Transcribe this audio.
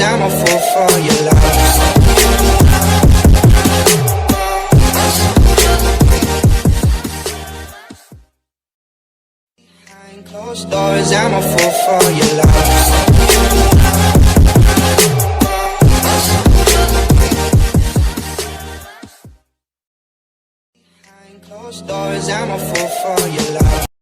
I'm a fool for your love. Behind closed doors, I'm a fool for your love. Behind closed doors, I'm a fool for your love.